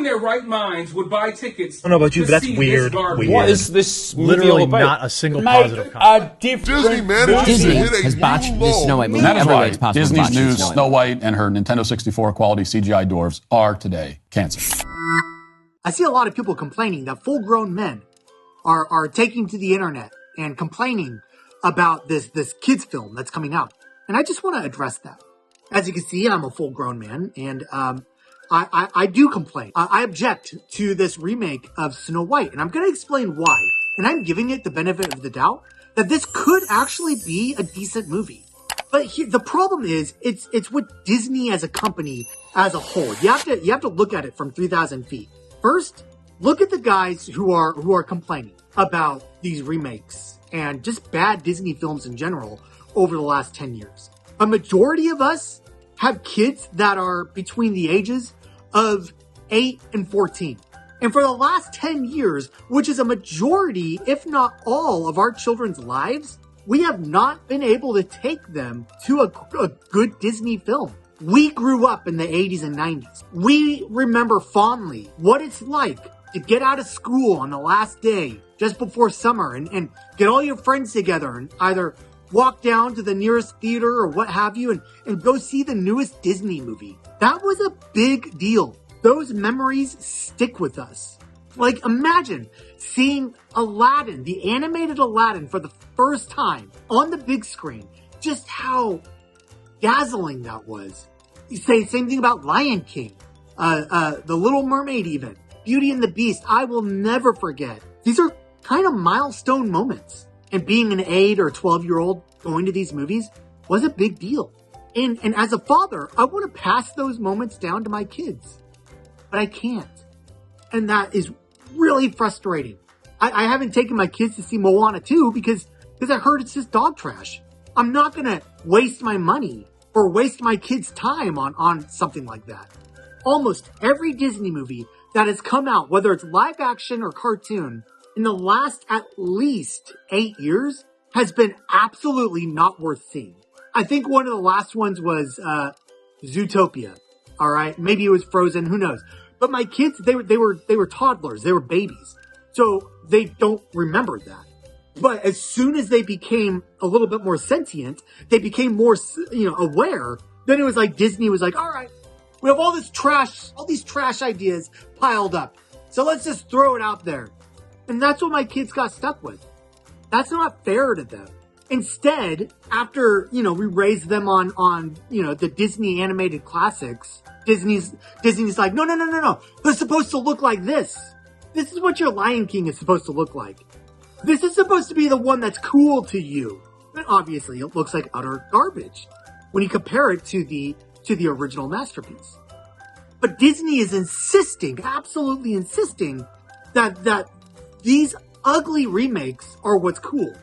in their right minds would buy tickets? I don't know about you, but that's weird. What is this Literally not a single positive comment. Disney managed Disney to hit a has botched new this low. Snow White movie. That is Every way right. it's possible Disney's botched new Snow White. Snow White and her Nintendo 64 quality CGI dwarves are today canceled. I see a lot of people complaining that full-grown men are taking to the internet and complaining about this kids film that's coming out. And I just want to address that. As you can see, I'm a full-grown man, and I do complain. I object to this remake of Snow White, and I'm going to explain why. And I'm giving it the benefit of the doubt that this could actually be a decent movie. But the problem is, it's with Disney as a company as a whole. You have to look at it from 3,000 feet. First, look at the guys who are complaining about these remakes and just bad Disney films in general over the last 10 years. A majority of us have kids that are between the ages of 8 and 14. And for the last 10 years, which is a majority, if not all, of our children's lives, we have not been able to take them to a good Disney film. We grew up in the 80s and 90s. We remember fondly what it's like to get out of school on the last day, just before summer, and get all your friends together and either walk down to the nearest theater or what have you and go see the newest Disney movie. That was a big deal. Those memories stick with us. Like, imagine seeing Aladdin, the animated Aladdin, for the first time on the big screen. Just how dazzling that was. You say same thing about Lion King, The Little Mermaid even, Beauty and the Beast. I will never forget. These are kind of milestone moments. And being an 8 or 12-year-old going to these movies was a big deal. And as a father, I want to pass those moments down to my kids. But I can't. And that is really frustrating. I haven't taken my kids to see Moana 2 because I heard it's just dog trash. I'm not going to waste my money or waste my kids' time on something like that. Almost every Disney movie that has come out, whether it's live action or cartoon, in the last at least 8 years has been absolutely not worth seeing. I think one of the last ones was Zootopia. All right, maybe it was Frozen, who knows? But my kids, they were toddlers, they were babies, so they don't remember that. But as soon as they became a little bit more sentient, they became more, aware. Then it was like Disney was like, all right, we have all these trash ideas piled up, so let's just throw it out there. And that's what my kids got stuck with. That's not fair to them. Instead, after, we raised them on the Disney animated classics, Disney's like, no. They're supposed to look like this. This is what your Lion King is supposed to look like. This is supposed to be the one that's cool to you. And obviously, it looks like utter garbage when you compare it to the original masterpiece. But Disney is absolutely insisting that these ugly remakes are what's cool.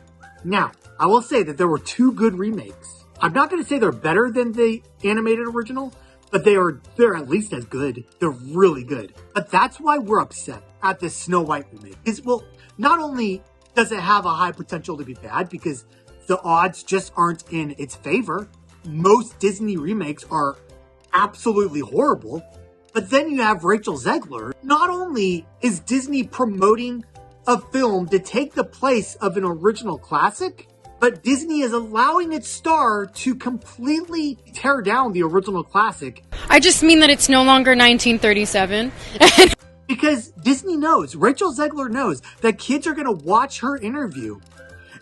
Now, I will say that there were 2 good remakes. I'm not going to say they're better than the animated original, but they're at least as good. They're really good. But that's why we're upset at this Snow White remake. Because, well, not only does it have a high potential to be bad, because the odds just aren't in its favor. Most Disney remakes are absolutely horrible. But then you have Rachel Zegler. Not only is Disney promoting a film to take the place of an original classic, but Disney is allowing its star to completely tear down the original classic. I just mean that it's no longer 1937. Because Disney knows, Rachel Zegler knows, that kids are going to watch her interview.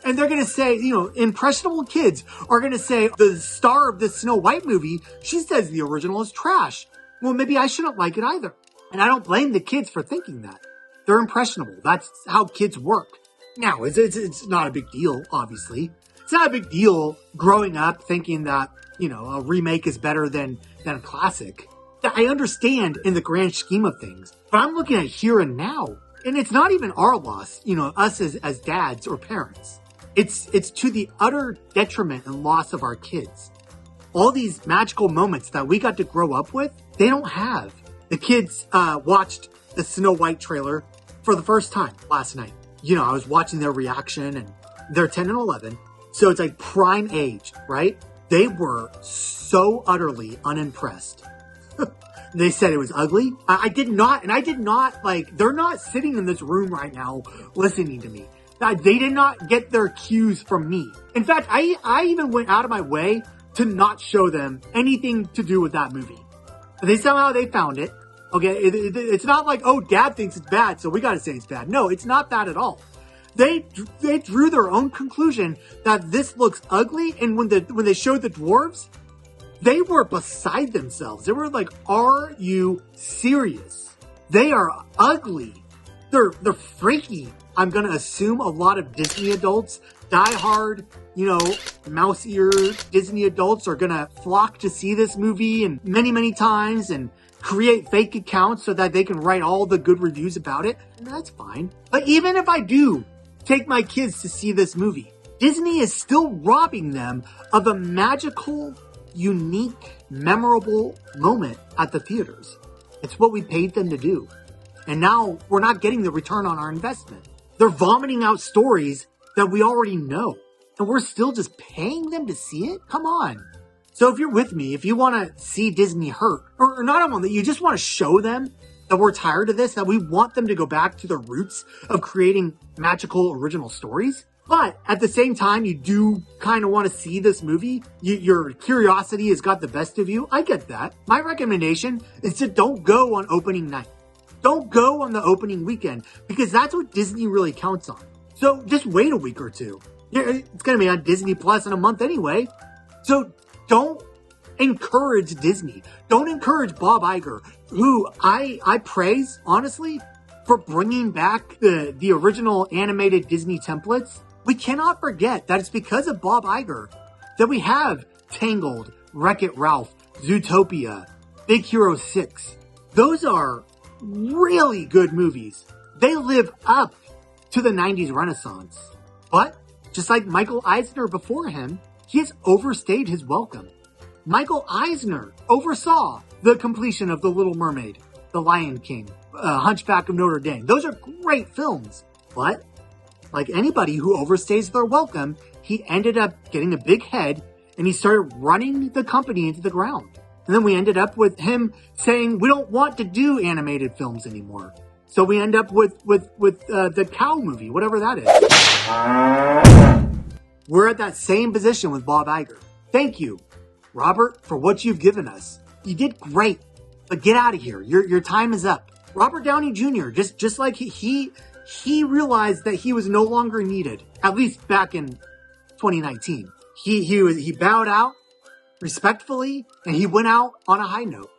And they're going to say, impressionable kids are going to say, the star of this Snow White movie, she says the original is trash. Well, maybe I shouldn't like it either. And I don't blame the kids for thinking that. They're impressionable. That's how kids work. Now, it's not a big deal, obviously. It's not a big deal growing up thinking that, a remake is better than a classic. I understand in the grand scheme of things, but I'm looking at here and now. And it's not even our loss, us as dads or parents. It's to the utter detriment and loss of our kids. All these magical moments that we got to grow up with, they don't have. The kids watched the Snow White trailer for the first time last night. I was watching their reaction, and they're 10 and 11. So it's like prime age, right? They were so utterly unimpressed. They said it was ugly. I did not, and I did not, like, they're not sitting in this room right now listening to me. They did not get their cues from me. In fact, I even went out of my way to not show them anything to do with that movie. They found it. Okay, it's not like, oh, Dad thinks it's bad, so we gotta say it's bad. No, it's not that at all. They drew their own conclusion that this looks ugly, and when they showed the dwarves, they were beside themselves. They were like, are you serious? They are ugly. They're freaky. I'm gonna assume a lot of Disney adults, diehard, mouse-eared Disney adults are gonna flock to see this movie and many times and create fake accounts so that they can write all the good reviews about it. And that's fine. But even if I do take my kids to see this movie, Disney is still robbing them of a magical, unique, memorable moment at the theaters. It's what we paid them to do. And now we're not getting the return on our investment. They're vomiting out stories that we already know. And we're still just paying them to see it? Come on. So if you're with me, if you want to see Disney hurt, or not only that, you just want to show them that we're tired of this, that we want them to go back to the roots of creating magical original stories. But at the same time, you do kind of want to see this movie. Your curiosity has got the best of you. I get that. My recommendation is to don't go on opening night. Don't go on the opening weekend, because that's what Disney really counts on. So just wait a week or two. It's going to be on Disney Plus in a month anyway. So don't encourage Disney. Don't encourage Bob Iger, who I praise, honestly, for bringing back the original animated Disney templates. We cannot forget that it's because of Bob Iger that we have Tangled, Wreck-It Ralph, Zootopia, Big Hero 6. Those are really good movies. They live up to the 90s Renaissance. But, just like Michael Eisner before him, he has overstayed his welcome. Michael Eisner oversaw the completion of The Little Mermaid, The Lion King, Hunchback of Notre Dame. Those are great films. But, like anybody who overstays their welcome, he ended up getting a big head and he started running the company into the ground. And then we ended up with him saying, we don't want to do animated films anymore. So we end up with the cow movie, whatever that is. We're at that same position with Bob Iger. Thank you, Robert, for what you've given us. You did great, but get out of here. Your time is up. Robert Downey Jr., just like he realized that he was no longer needed, at least back in 2019. He bowed out respectfully, and he went out on a high note.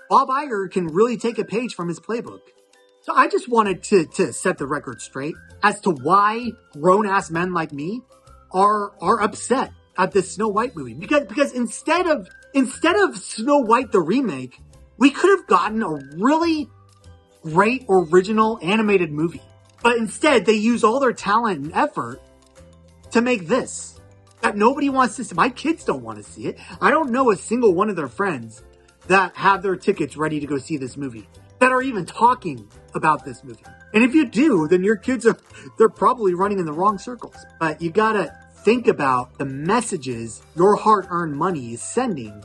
Bob Iger can really take a page from his playbook. So I just wanted to set the record straight as to why grown-ass men like me are upset at this Snow White movie. Because instead of Snow White the remake, we could have gotten a really great original animated movie. But instead, they use all their talent and effort to make this that nobody wants to see. My kids don't want to see it. I don't know a single one of their friends that have their tickets ready to go see this movie, that are even talking about this movie. And if you do, then your kids they're probably running in the wrong circles. But you gotta think about the messages your hard-earned money is sending.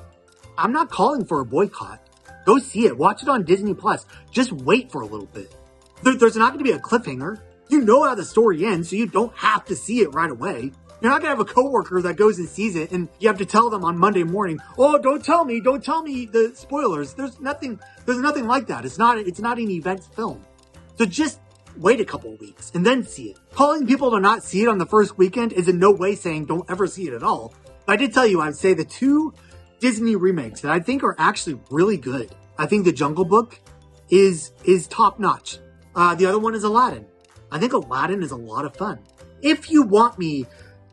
I'm not calling for a boycott. Go see it. Watch it on Disney Plus. Just wait for a little bit. There's not going to be a cliffhanger. You know how the story ends, so you don't have to see it right away. You're not going to have a coworker that goes and sees it, and you have to tell them on Monday morning, oh, don't tell me the spoilers. There's nothing like that. It's not an event film. So just wait a couple of weeks and then see it. Calling people to not see it on the first weekend is in no way saying don't ever see it at all. But I did tell you, I'd say the two Disney remakes that I think are actually really good. I think The Jungle Book is top notch. The other one is Aladdin. I think Aladdin is a lot of fun. If you want me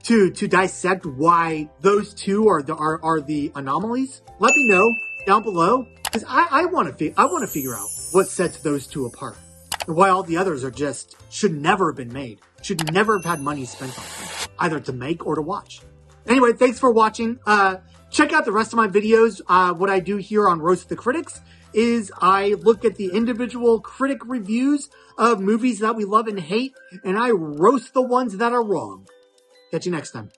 to dissect why those two are the anomalies, let me know down below, because I want to figure out what sets those two apart and why all the others should never have been made, should never have had money spent on them, either to make or to watch. Anyway, thanks for watching. Check out the rest of my videos. What I do here on Roast the Critics is I look at the individual critic reviews of movies that we love and hate, and I roast the ones that are wrong. Catch you next time.